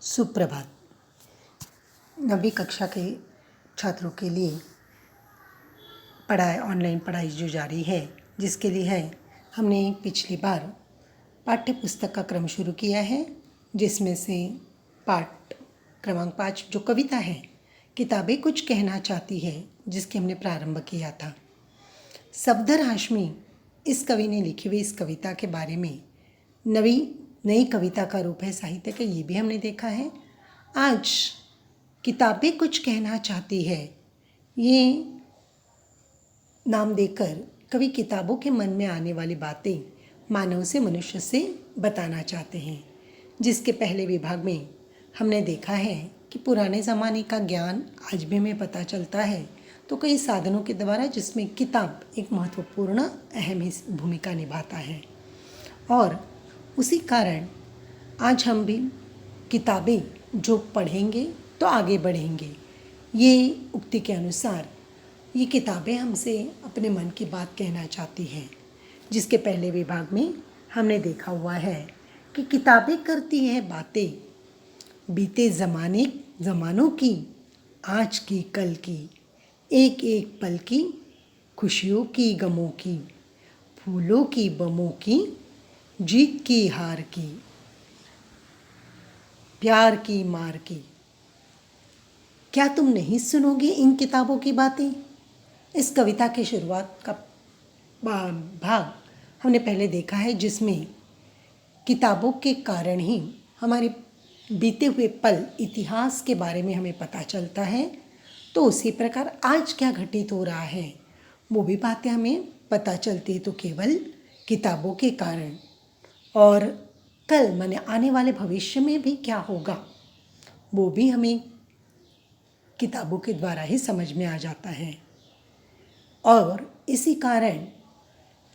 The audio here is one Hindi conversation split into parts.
सुप्रभात। 9वीं कक्षा के छात्रों के लिए ऑनलाइन पढ़ाई जो जारी है, जिसके लिए हमने पिछली बार पाठ्य पुस्तक का क्रम शुरू किया है, जिसमें से पाठ क्रमांक 5 जो कविता है, किताबें कुछ कहना चाहती है, जिसके हमने प्रारंभ किया था। सफदर हाशमी इस कवि ने लिखी हुई इस कविता के बारे में नई कविता का रूप है साहित्य का, ये भी हमने देखा है। आज किताबें कुछ कहना चाहती है, ये नाम देकर कवि किताबों के मन में आने वाली बातें मानव से मनुष्य से बताना चाहते हैं। जिसके पहले विभाग में हमने देखा है कि पुराने ज़माने का ज्ञान आज भी हमें पता चलता है, तो कई साधनों के द्वारा, जिसमें किताब एक महत्वपूर्ण अहम भूमिका निभाता है। और उसी कारण आज हम भी किताबें जो पढ़ेंगे तो आगे बढ़ेंगे, ये उक्ति के अनुसार ये किताबें हमसे अपने मन की बात कहना चाहती हैं। जिसके पहले विभाग में हमने देखा हुआ है कि किताबें करती हैं बातें बीते ज़मानों की, आज की कल की, एक एक पल की, खुशियों की गमों की, फूलों की बमों की, जीत की हार की, प्यार की मार की। क्या तुम नहीं सुनोगे इन किताबों की बातें? इस कविता की शुरुआत का भाग हमने पहले देखा है, जिसमें किताबों के कारण ही हमारे बीते हुए पल, इतिहास के बारे में हमें पता चलता है। तो उसी प्रकार आज क्या घटित हो रहा है, वो भी बातें हमें पता चलती है, तो केवल किताबों के कारण। और कल माने आने वाले भविष्य में भी क्या होगा, वो भी हमें किताबों के द्वारा ही समझ में आ जाता है। और इसी कारण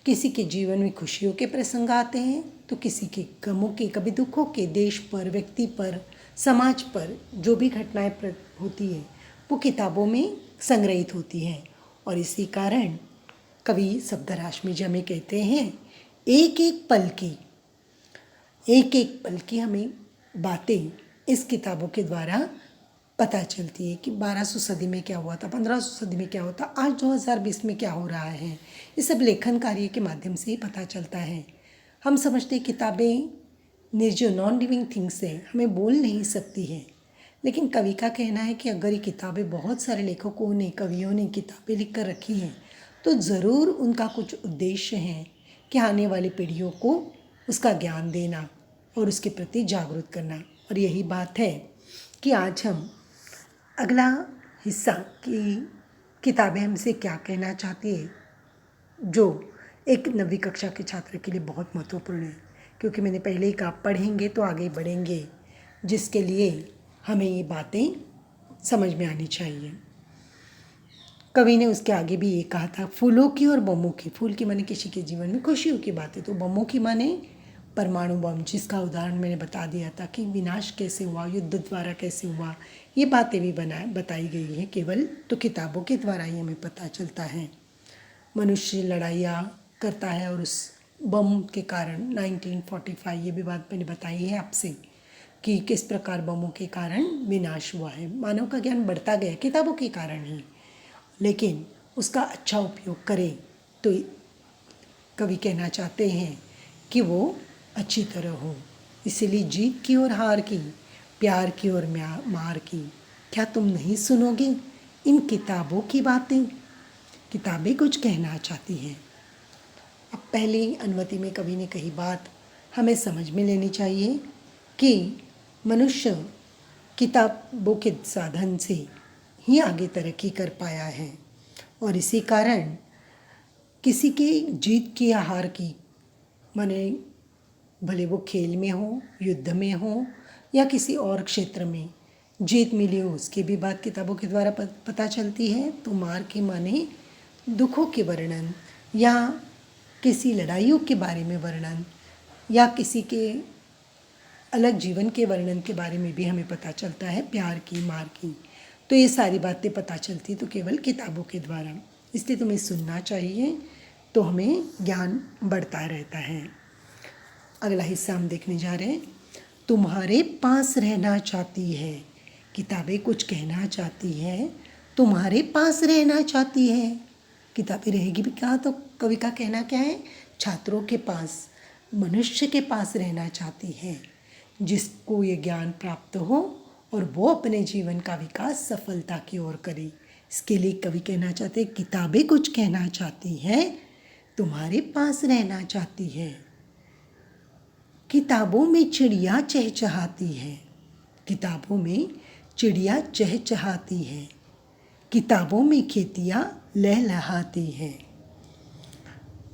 किसी के जीवन में खुशियों के प्रसंग आते हैं, तो किसी के गमों के, कभी दुखों के, देश पर, व्यक्ति पर, समाज पर जो भी घटनाएं होती है, वो किताबों में संग्रहित होती हैं। और इसी कारण कवि सफदर हाशमी जी हमें कहते हैं, एक एक पल की हमें बातें इस किताबों के द्वारा पता चलती है कि 1200 सदी में क्या हुआ था, 1500 सदी में क्या हुआ था, आज 2020 में क्या हो रहा है। ये सब लेखन कार्य के माध्यम से ही पता चलता है। हम समझते किताबें निर्जीव नॉन लिविंग थिंग्स हैं, हमें बोल नहीं सकती हैं, लेकिन कवि का कहना है कि अगर ये किताबें, बहुत सारे लेखकों ने, कवियों ने किताबें लिख कर रखी हैं, तो ज़रूर उनका कुछ उद्देश्य है कि आने वाली पीढ़ियों को उसका ज्ञान देना और उसके प्रति जागरूक करना। और यही बात है कि आज हम अगला हिस्सा की किताबें हमसे क्या कहना चाहती है, जो एक 9वीं कक्षा के छात्र के लिए बहुत महत्वपूर्ण है, क्योंकि मैंने पहले ही कहा पढ़ेंगे तो आगे बढ़ेंगे, जिसके लिए हमें ये बातें समझ में आनी चाहिए। कवि ने उसके आगे भी ये कहा था, फूलों की और बमों की। फूल की माने किसी के जीवन में खुशियों की बातें, तो बमों की माने परमाणु बम, जिसका उदाहरण मैंने बता दिया था कि विनाश कैसे हुआ, युद्ध द्वारा कैसे हुआ, ये बातें भी बताई गई हैं। केवल तो किताबों के द्वारा ही हमें पता चलता है। मनुष्य लड़ाइयाँ करता है और उस बम के कारण 1945, ये भी बात मैंने बताई है आपसे कि किस प्रकार बमों के कारण विनाश हुआ है। मानव का ज्ञान बढ़ता गया किताबों के कारण ही, लेकिन उसका अच्छा उपयोग करें तो कवि कहना चाहते हैं कि वो अच्छी तरह हो। इसलिए जीत की और हार की, प्यार की और मार की, क्या तुम नहीं सुनोगे इन किताबों की बातें? किताबें कुछ कहना चाहती हैं। अब पहली अनुमति में कवि ने कही बात हमें समझ में लेनी चाहिए कि मनुष्य किताबों के साधन से ही आगे तरक्की कर पाया है। और इसी कारण किसी की जीत की या हार की, माने भले वो खेल में हो, युद्ध में हो, या किसी और क्षेत्र में जीत मिली हो, उसकी भी बात किताबों के द्वारा पता चलती है। तो मार के माने दुखों के वर्णन, या किसी लड़ाइयों के बारे में वर्णन, या किसी के अलग जीवन के वर्णन के बारे में भी हमें पता चलता है, प्यार की, मार की। तो ये सारी बातें पता चलती तो केवल किताबों के द्वारा। इसलिए तुम्हें सुनना चाहिए, तो हमें ज्ञान बढ़ता रहता है। अगला हिस्सा हम देखने जा रहे हैं, तुम्हारे पास रहना चाहती है। किताबें कुछ कहना चाहती है, तुम्हारे पास रहना चाहती है। किताबें रहेगी भी कहाँ, तो कवि का कहना क्या है, छात्रों के पास, मनुष्य के पास रहना चाहती है, जिसको ये ज्ञान प्राप्त हो और वो अपने जीवन का विकास सफलता की ओर करे। इसके लिए कवि कहना चाहते हैं, किताबें कुछ कहना चाहती है, तुम्हारे पास रहना चाहती है। किताबों में चिड़िया चहचहाती है। किताबों में चिड़िया चहचहाती है। किताबों में खेतियाँ लहलहाती है।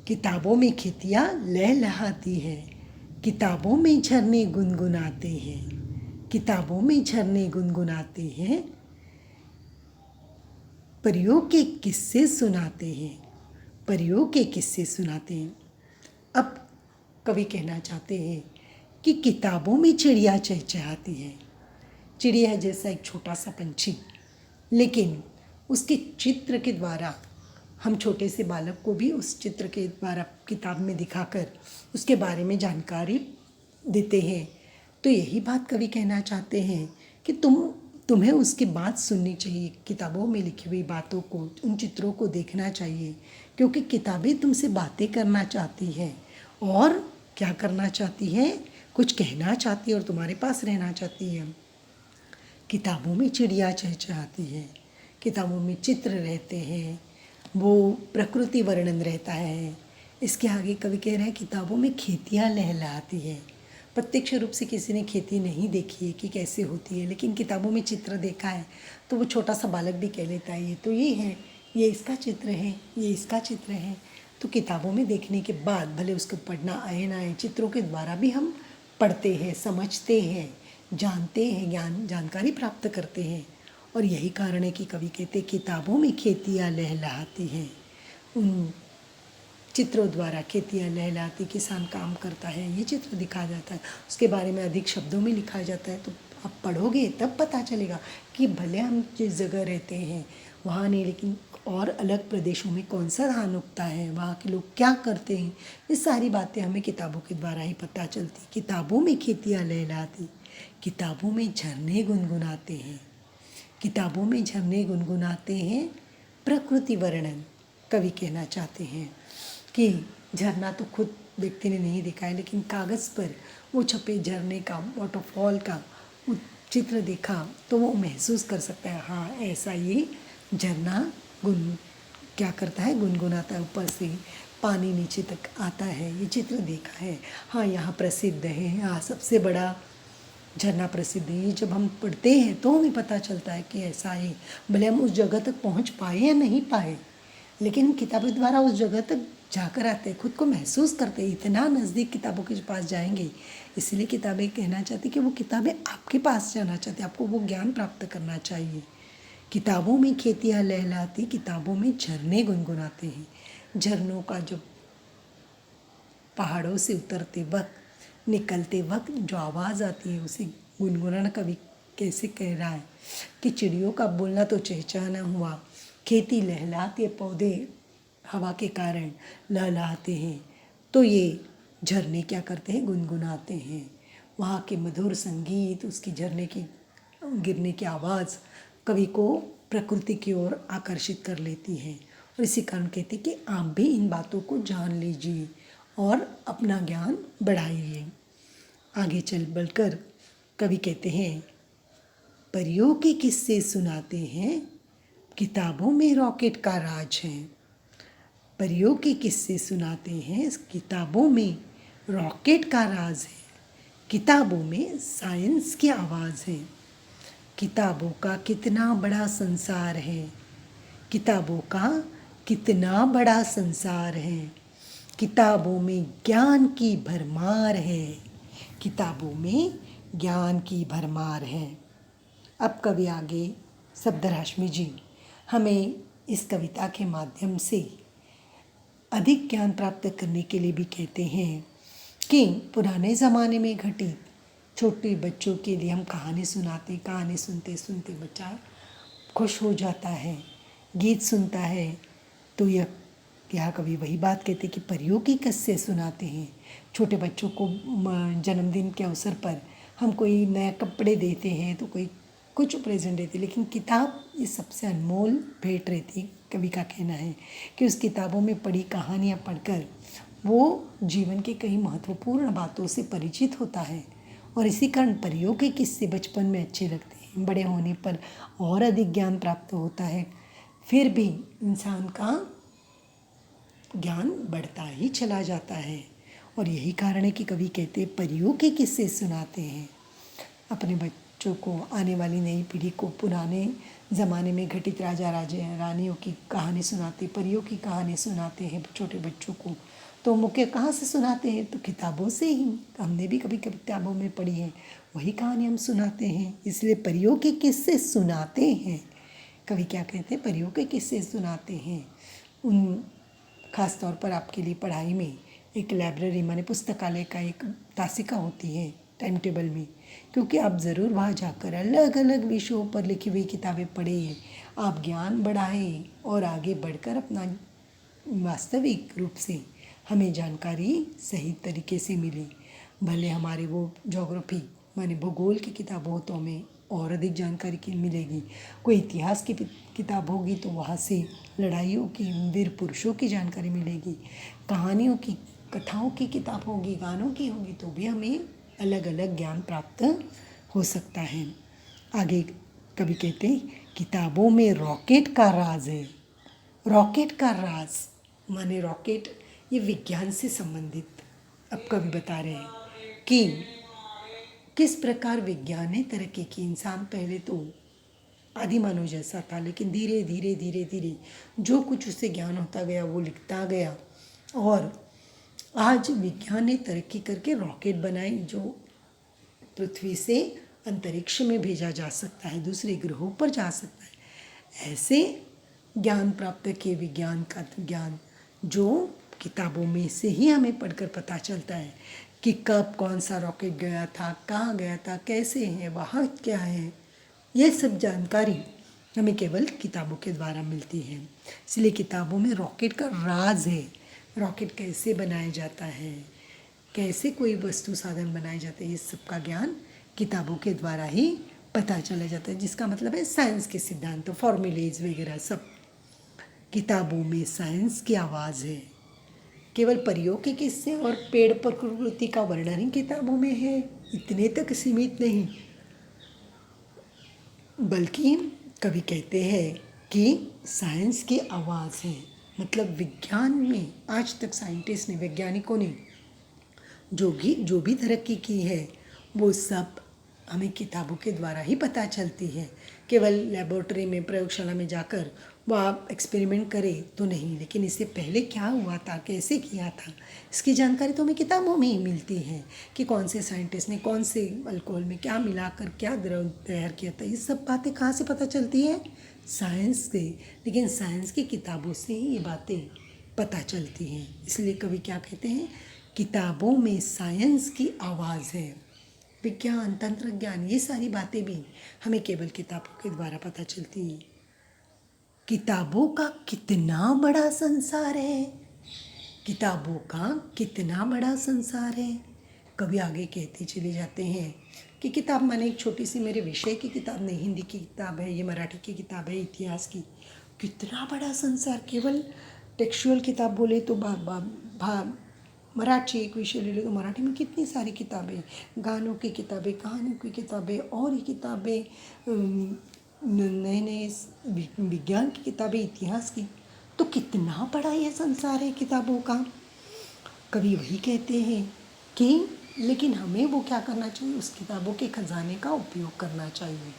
किताबों में खेतियाँ लहलहाती है। किताबों में झरने गुनगुनाते हैं। किताबों में झरने गुनगुनाते हैं। परियों के किस्से सुनाते हैं। परियों के किस्से सुनाते हैं। अब कवि कहना चाहते हैं कि किताबों में चिड़िया चहचहाती है। चिड़िया जैसा एक छोटा सा पंछी, लेकिन उसके चित्र के द्वारा हम छोटे से बालक को भी उस चित्र के द्वारा किताब में दिखाकर उसके बारे में जानकारी देते हैं। तो यही बात कवि कहना चाहते हैं कि तुम्हें उसकी बात सुननी चाहिए, किताबों में लिखी हुई बातों को, उन चित्रों को देखना चाहिए, क्योंकि किताबें तुमसे बातें करना चाहती हैं और क्या करना चाहती है, कुछ कहना चाहती है और तुम्हारे पास रहना चाहती है। किताबों में चिड़िया चहचहाती है। किताबों में चित्र रहते हैं, वो प्रकृति वर्णन रहता है। इसके आगे कवि कह रहे हैं, किताबों में खेतियाँ लहलहाती है। प्रत्यक्ष रूप से किसी ने खेती नहीं देखी है कि कैसे होती है, लेकिन किताबों में चित्र देखा है, तो वो छोटा सा बालक भी कह लेता है, ये तो ये है, ये इसका चित्र है, ये इसका चित्र है। तो किताबों में देखने के बाद, भले उसको पढ़ना आए ना आए, चित्रों के द्वारा भी हम पढ़ते हैं, समझते हैं, जानते हैं, जानकारी प्राप्त करते हैं। और यही कारण है कि कवि कहते, किताबों में खेतियाँ लहलहाती हैं। उन चित्रों द्वारा खेतियाँ लहलहाती, किसान काम करता है, ये चित्र दिखाया जाता है, उसके बारे में अधिक शब्दों में लिखा जाता है। तो आप पढ़ोगे तब पता चलेगा कि भले हम जिस जगह रहते हैं वहाँ नहीं, लेकिन और अलग प्रदेशों में कौन सा धान उगता है, वहाँ के लोग क्या करते हैं, ये सारी बातें हमें किताबों के द्वारा ही पता चलती। किताबों में खेतियाँ लहलहाती, किताबों में झरने गुनगुनाते हैं। किताबों में झरने गुनगुनाते हैं। प्रकृति वर्णन कवि कहना चाहते हैं कि झरना तो खुद व्यक्ति ने नहीं देखा है, लेकिन कागज़ पर वो छपे झरने का, वाटरफॉल का वो चित्र देखा तो वो महसूस कर सकता है, हाँ ऐसा ये झरना क्या करता है, गुनगुनाता है, ऊपर से पानी नीचे तक आता है, ये चित्र देखा है, हाँ यहाँ प्रसिद्ध है, यहाँ सबसे बड़ा झरना प्रसिद्ध है। ये जब हम पढ़ते हैं तो हमें पता चलता है कि ऐसा है। भले हम उस जगह तक पहुंच पाए या नहीं पाए, लेकिन हम किताबों द्वारा उस जगह तक जाकर आते हैं, खुद को महसूस करते हैं, इतना नज़दीक किताबों के पास जाएंगे। इसलिए किताबें कहना चाहती कि वो किताबें आपके पास जाना चाहती, आपको वो ज्ञान प्राप्त करना चाहिए। किताबों में खेतियाँ लहलहाती, किताबों में झरने गुनगुनाते हैं। झरनों का जब पहाड़ों से उतरते वक्त, निकलते वक्त जो आवाज़ आती है, उसे गुनगुनाना कवि कैसे कह रहा है कि चिड़ियों का बोलना तो चहचहाना हुआ, खेती लहलहाती है, पौधे हवा के कारण लहलहाते हैं, तो ये झरने क्या करते हैं, गुनगुनाते हैं। वहाँ के मधुर संगीत, उसकी झरने की गिरने की आवाज़ कवि को प्रकृति की ओर आकर्षित कर लेती है। और इसी कारण कहते हैं कि आप भी इन बातों को जान लीजिए और अपना ज्ञान बढ़ाइए। आगे चल बढ़कर कवि कहते हैं, परियों के किस्से सुनाते हैं, किताबों में रॉकेट का राज है। परियों के किस्से सुनाते हैं, किताबों में रॉकेट का राज है। किताबों में साइंस की आवाज़ है। किताबों का कितना बड़ा संसार है। किताबों का कितना बड़ा संसार है। किताबों में ज्ञान की भरमार है। किताबों में ज्ञान की भरमार है। अब कवि आगे सफदर हाशमी जी हमें इस कविता के माध्यम से अधिक ज्ञान प्राप्त करने के लिए भी कहते हैं कि पुराने ज़माने में घटित छोटे बच्चों के लिए हम कहानी सुनाते, कहानी सुनते सुनते बच्चा खुश हो जाता है, गीत सुनता है। तो यह कवि वही बात कहते कि परियों की किस्से सुनाते हैं। छोटे बच्चों को जन्मदिन के अवसर पर हम कोई नया कपड़े देते हैं तो कोई कुछ प्रेजेंट देते, लेकिन किताब ये सबसे अनमोल भेंट रहती। कवि का कहना है कि उस किताबों में पढ़ी कहानियाँ पढ़कर वो जीवन के कई महत्वपूर्ण बातों से परिचित होता है, और इसी कारण परियों के किस्से बचपन में अच्छे लगते हैं, बड़े होने पर और अधिक ज्ञान प्राप्त होता है, फिर भी इंसान का ज्ञान बढ़ता ही चला जाता है। और यही कारण है कि कवि कहते हैं परियों के किस्से सुनाते हैं अपने बच्चों को, आने वाली नई पीढ़ी को पुराने ज़माने में घटित राजा रानियों की कहानी सुनाते, परियों की कहानी सुनाते हैं छोटे बच्चों को। तो मुख्य कहाँ से सुनाते हैं, तो किताबों से ही। हमने भी कभी कभी किताबों में पढ़ी है, वही कहानी हम सुनाते हैं, इसलिए परियों के किस्से सुनाते हैं। कवि क्या कहते हैं, परियों के किस्से सुनाते हैं। उन ख़ास तौर पर आपके लिए पढ़ाई में एक लाइब्रेरी माने पुस्तकालय का एक तासिका होती है टाइम टेबल में, क्योंकि आप ज़रूर वहाँ जाकर अलग अलग विषयों पर लिखी हुई किताबें पढ़ें, आप ज्ञान बढ़ाएं और आगे बढ़कर अपना वास्तविक रूप से हमें जानकारी सही तरीके से मिले। भले हमारे वो ज्योग्राफी माने भूगोल की किताब हो तो हमें और अधिक जानकारी की मिलेगी, कोई इतिहास की किताब होगी तो वहाँ से लड़ाइयों की, वीर पुरुषों की जानकारी मिलेगी, कहानियों की, कथाओं की किताब होगी, गानों की होगी, तो भी हमें अलग अलग ज्ञान प्राप्त हो सकता है। आगे कभी कहते हैं किताबों में रॉकेट का राज है। रॉकेट का राज माने रॉकेट ये विज्ञान से संबंधित अब कवि बता रहे हैं कि किस प्रकार विज्ञान ने तरक्की की। इंसान पहले तो आदि मानव जैसा था, लेकिन धीरे धीरे धीरे धीरे जो कुछ उससे ज्ञान होता गया वो लिखता गया, और आज विज्ञान ने तरक्की करके रॉकेट बनाई जो पृथ्वी से अंतरिक्ष में भेजा जा सकता है, दूसरे ग्रहों पर जा सकता है। ऐसे ज्ञान प्राप्त किए, विज्ञान का ज्ञान जो किताबों में से ही हमें पढ़कर पता चलता है कि कब कौन सा रॉकेट गया था, कहाँ गया था, कैसे है, वहाँ क्या है, ये सब जानकारी हमें केवल किताबों के द्वारा मिलती है। इसलिए किताबों में रॉकेट का राज है। रॉकेट कैसे बनाया जाता है, कैसे कोई वस्तु साधन बनाए जाते हैं, इस सब का ज्ञान किताबों के द्वारा ही पता चला जाता है, जिसका मतलब है साइंस के सिद्धांत, फॉर्मूलेज वगैरह सब किताबों में साइंस की आवाज़ है। केवल परियों के किस्से और पेड़ प्रकृति का वर्णन ही किताबों में है, इतने तक सीमित नहीं, बल्कि कवि कहते हैं कि साइंस की आवाज़ है। मतलब विज्ञान में आज तक साइंटिस्ट ने, वैज्ञानिकों ने जो भी तरक्की की है वो सब हमें किताबों के द्वारा ही पता चलती है। केवल लेबोरेटरी में, प्रयोगशाला में जाकर वो आप एक्सपेरिमेंट करें तो नहीं, लेकिन इससे पहले क्या हुआ था, कैसे किया था, इसकी जानकारी तो हमें किताबों में ही मिलती है कि कौन से साइंटिस्ट ने कौन से अल्कोहल में क्या मिलाकर क्या द्रव तैयार किया था। ये सब बातें कहाँ से पता चलती है, साइंस से। लेकिन साइंस की किताबों से ही ये बातें पता चलती हैं। इसलिए कवि क्या कहते हैं, किताबों में साइंस की आवाज़ है। विज्ञान, तंत्र ज्ञान, ये सारी बातें भी हमें केवल किताबों के द्वारा पता चलती हैं। किताबों का कितना बड़ा संसार है, किताबों का कितना बड़ा संसार है। कभी आगे कहते चले जाते हैं कि किताब माने एक छोटी सी मेरे विषय की किताब नहीं, हिंदी की किताब है, ये मराठी की किताब है, इतिहास की। कितना बड़ा संसार, केवल टेक्सचुअल किताब बोले तो मराठी एक विषय ले लो तो मराठी में कितनी सारी किताबें, गानों की किताबें, कहानियों की किताबें, और ही किताबें, नए नए विज्ञान की किताबें, इतिहास की। तो कितना बड़ा यह संसार है किताबों का। कवि वही कहते हैं कि लेकिन हमें वो क्या करना चाहिए, उस किताबों के खजाने का उपयोग करना चाहिए,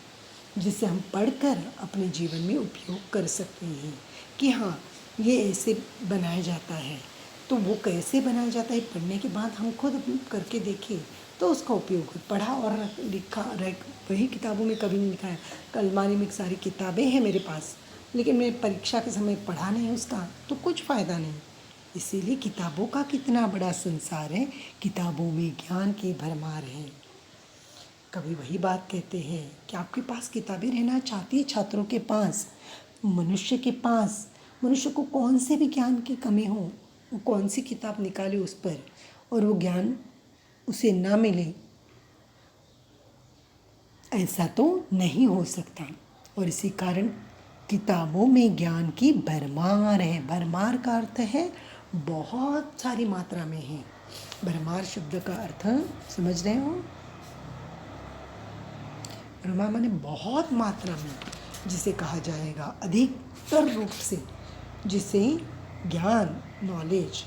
जिसे हम पढ़कर अपने जीवन में उपयोग कर सकते हैं कि हाँ ये ऐसे बनाया जाता है। तो वो कैसे बनाया जाता है, पढ़ने के बाद हम खुद करके देखें तो उसका उपयोग पढ़ा और लिखा वही किताबों में कभी नहीं लिखा है। अलमारी में सारी किताबें हैं मेरे पास, लेकिन मैं परीक्षा के समय पढ़ा नहीं उसका, तो कुछ फ़ायदा नहीं। इसीलिए किताबों का कितना बड़ा संसार है, किताबों में ज्ञान की भरमार है। कभी वही बात कहते हैं कि आपके पास किताबें रहना चाहती है, छात्रों के पास, मनुष्य के पास, मनुष्य को कौन से भी ज्ञान की कमी हो, वो कौन सी किताब निकाले उस पर और वो ज्ञान उसे ना मिले, ऐसा तो नहीं हो सकता। और इसी कारण किताबों में ज्ञान की भरमार है। भरमार का अर्थ है बहुत सारी मात्रा में है। भरमार शब्द का अर्थ समझ रहे हो? भरमार माने बहुत मात्रा में, जिसे कहा जाएगा अधिकतर रूप से, जिसे ज्ञान नॉलेज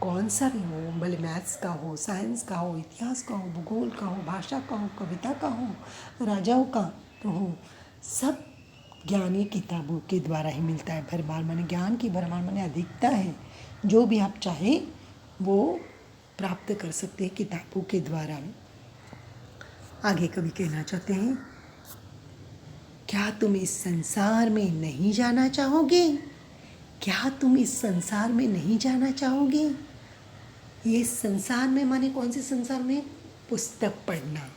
कौन सा भी हो, भले मैथ्स का हो, साइंस का हो, इतिहास का हो, भूगोल का हो, भाषा का हो, कविता का हो, राजाओं का तो हो, सब ज्ञानी किताबों के द्वारा ही मिलता है। भरमार माने ज्ञान की भरमार माने अधिकता है। जो भी आप चाहें वो प्राप्त कर सकते हैं किताबों के द्वारा। आगे कवि कहना चाहते हैं, क्या तुम इस संसार में नहीं जाना चाहोगे? क्या तुम इस संसार में नहीं जाना चाहोगे? ये संसार में माने कौन से संसार में? पुस्तक पढ़ना।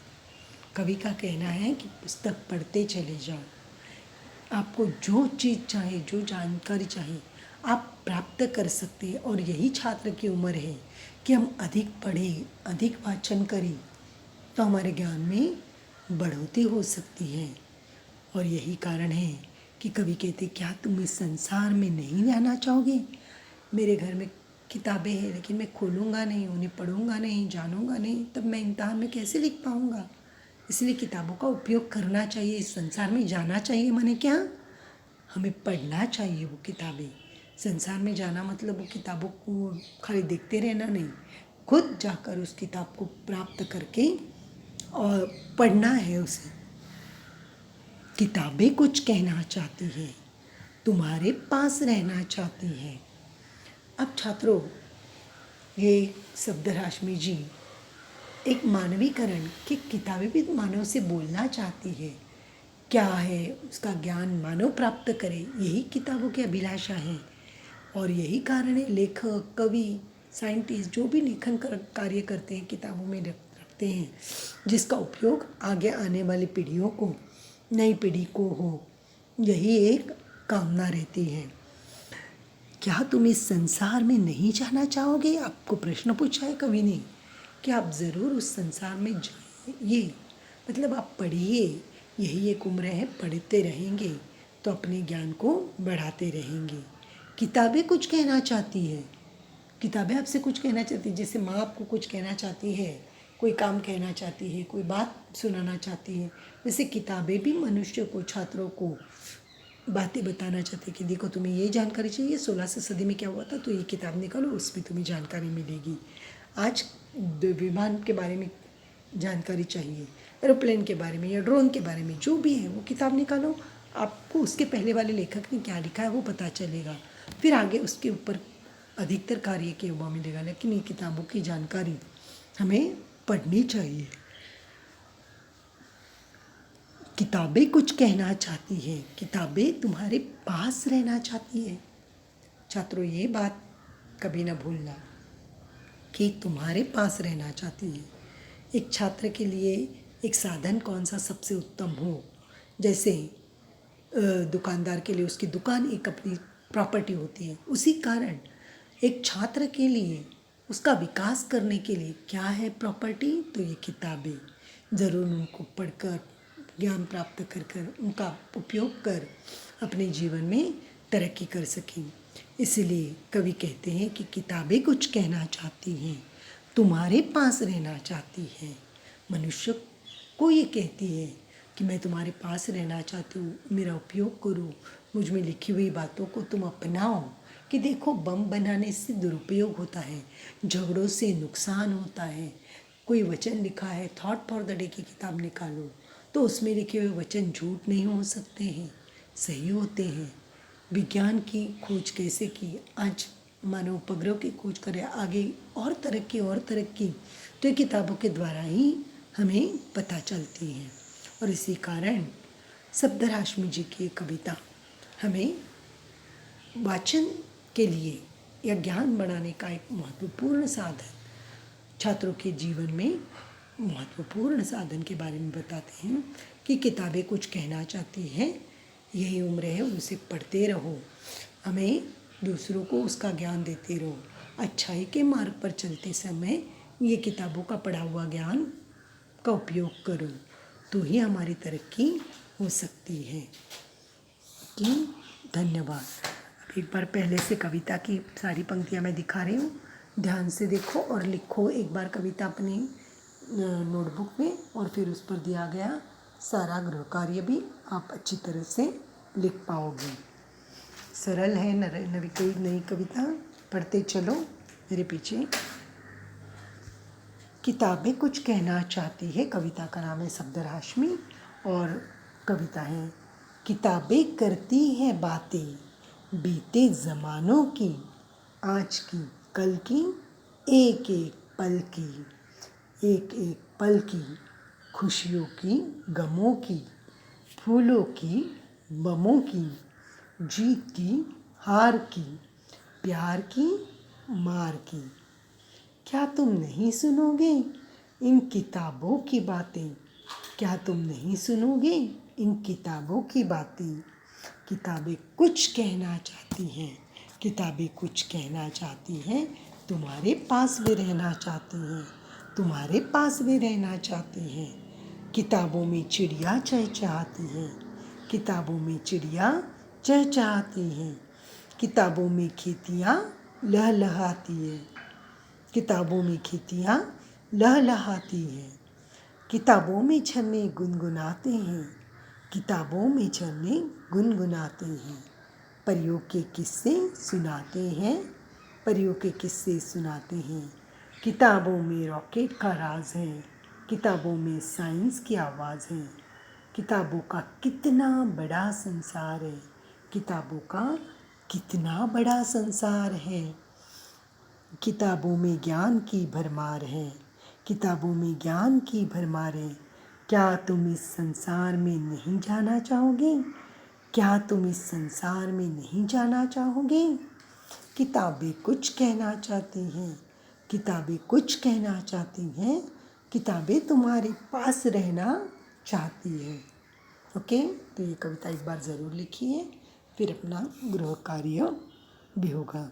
कवि का कहना है कि पुस्तक पढ़ते चले जाओ। आपको जो चीज़ चाहे, जो जानकारी चाहे, आप प्राप्त कर सकते हैं। और यही छात्र की उम्र है कि हम अधिक पढ़ें, अधिक वाचन करें, तो हमारे ज्ञान में बढ़ोतरी हो सकती है। और यही कारण है कि कवि कहते, क्या तुम इस संसार में नहीं रहना चाहोगे? मेरे घर में किताबें हैं लेकिन मैं खोलूँगा नहीं, उन्हें पढ़ूँगा नहीं, जानूँगा नहीं, तब मैं इम्तिहान में कैसे लिख पाऊँगा? इसलिए किताबों का उपयोग करना चाहिए। इस संसार में जाना चाहिए माने क्या? हमें पढ़ना चाहिए वो किताबें। संसार में जाना मतलब वो किताबों को खाली देखते रहना नहीं, खुद जाकर उस किताब को प्राप्त करके और पढ़ना है उसे। किताबें कुछ कहना चाहती हैं, तुम्हारे पास रहना चाहती हैं। अब छात्रों, ये शब्दराशि जी एक मानवीकरण कि किताबें भी मानव से बोलना चाहती है। क्या है उसका ज्ञान मानव प्राप्त करे, यही किताबों की अभिलाषा है। और यही कारण है लेखक, कवि, साइंटिस्ट जो भी लेखन कार्य करते हैं किताबों में रखते हैं, जिसका उपयोग आगे आने वाली पीढ़ियों को, नई पीढ़ी को हो, यही एक कामना रहती है। क्या तुम इस संसार में नहीं जाना चाहोगे? आपको प्रश्न पूछा है कवि ने कि आप ज़रूर उस संसार में जाइए, मतलब आप पढ़िए। यही एक उम्र है, पढ़ते रहेंगे तो अपने ज्ञान को बढ़ाते रहेंगे। किताबें कुछ कहना चाहती है, किताबें आपसे कुछ कहना चाहती है। जैसे माँ आपको कुछ कहना चाहती है, कोई काम कहना चाहती है, कोई बात सुनाना चाहती है, वैसे किताबें भी मनुष्य को, छात्रों को बातें बताना चाहते हैं कि देखो तुम्हें ये जानकारी चाहिए, 16वीं सदी में क्या हुआ था, तो ये किताब निकालो, उसमें तुम्हें जानकारी मिलेगी। आज विमान के बारे में जानकारी चाहिए, एरोप्लेन के बारे में या ड्रोन के बारे में, जो भी है वो किताब निकालो, आपको उसके पहले वाले लेखक ने क्या लिखा है वो पता चलेगा। फिर आगे उसके ऊपर अधिकतर कार्य किया हुआ मिलेगा। लेकिन ये किताबों की जानकारी हमें पढ़नी चाहिए। किताबें कुछ कहना चाहती है, किताबें तुम्हारे पास रहना चाहती है। छात्रों, ये बात कभी ना भूलना कि तुम्हारे पास रहना चाहती है। एक छात्र के लिए एक साधन कौन सा सबसे उत्तम हो, जैसे दुकानदार के लिए उसकी दुकान एक अपनी प्रॉपर्टी होती है, उसी कारण एक छात्र के लिए उसका विकास करने के लिए क्या है प्रॉपर्टी, तो ये किताबें। ज़रूर उनको पढ़कर, ज्ञान प्राप्त कर कर, उनका उपयोग कर अपने जीवन में तरक्की कर सकें। इसलिए कवि कहते हैं कि किताबें कुछ कहना चाहती हैं, तुम्हारे पास रहना चाहती हैं। मनुष्य को ये कहती है कि मैं तुम्हारे पास रहना चाहती हूँ, मेरा उपयोग करो, मुझ में लिखी हुई बातों को तुम अपनाओ। कि देखो, बम बनाने से दुरुपयोग होता है, झगड़ों से नुकसान होता है। कोई वचन लिखा है, थॉट फॉर द डे की किताब निकालो, तो उसमें लिखे हुए वचन झूठ नहीं हो सकते हैं, सही होते हैं। विज्ञान की खोज कैसे की, आज मानव उपग्रह की खोज करे, आगे और तरक्की, तो ये किताबों के द्वारा ही हमें पता चलती है। और इसी कारण शब्दराशि जी की कविता हमें वाचन के लिए या ज्ञान बढ़ाने का एक महत्वपूर्ण साधन, छात्रों के जीवन में महत्वपूर्ण साधन के बारे में बताते हैं कि किताबें कुछ कहना चाहती हैं। यही उम्र है, उनसे पढ़ते रहो, हमें दूसरों को उसका ज्ञान देते रहो। अच्छाई के मार्ग पर चलते समय ये किताबों का पढ़ा हुआ ज्ञान का उपयोग करो, तो ही हमारी तरक्की हो सकती है। कि धन्यवाद। अब एक बार पहले से कविता की सारी पंक्तियाँ मैं दिखा रही हूँ, ध्यान से देखो और लिखो एक बार कविता अपनी नोटबुक में, और फिर उस पर दिया गया सारा गृह कार्य भी आप अच्छी तरह से लिख पाओगे। सरल है, नई कविता पढ़ते चलो मेरे पीछे। किताबें कुछ कहना चाहती है, कविता का नाम है शब्दराशमी, और कविता है किताबें करती हैं बातें बीते ज़मानों की, आज की कल की, एक एक पल की, एक एक पल की, खुशियों की गमों की, फूलों की बमों की, जीत की हार की, प्यार की मार की। क्या तुम नहीं सुनोगे इन किताबों की बातें? क्या तुम नहीं सुनोगे इन किताबों की बातें? किताबें कुछ कहना चाहती हैं, किताबें कुछ कहना चाहती हैं, तुम्हारे पास भी रहना चाहती हैं, तुम्हारे पास भी रहना चाहती हैं। किताबों में चिड़िया चहचहाती हैं, किताबों में चिड़िया चहचहाती हैं, किताबों में खेतियाँ लहलहाती है, किताबों में खेतियाँ लहलहाती हैं, किताबों में झरने गुनगुनाते हैं, किताबों में झरने गुनगुनाते हैं, परियों के किस्से सुनाते हैं, परियों के किस्से सुनाते हैं। किताबों में रॉकेट का राज है, किताबों में साइंस की आवाज़ है, किताबों का कितना बड़ा संसार है, किताबों का कितना बड़ा संसार है। किताबों में ज्ञान की भरमार है, किताबों में ज्ञान की भरमार है। क्या तुम इस संसार में नहीं जाना चाहोगे? क्या तुम इस संसार में नहीं जाना चाहोगे? किताबें कुछ कहना चाहती हैं, किताबें कुछ कहना चाहती हैं, किताबें तुम्हारे पास रहना चाहती हैं। ओके, तो ये कविता एक बार ज़रूर लिखिए, फिर अपना गृह कार्य भी होगा।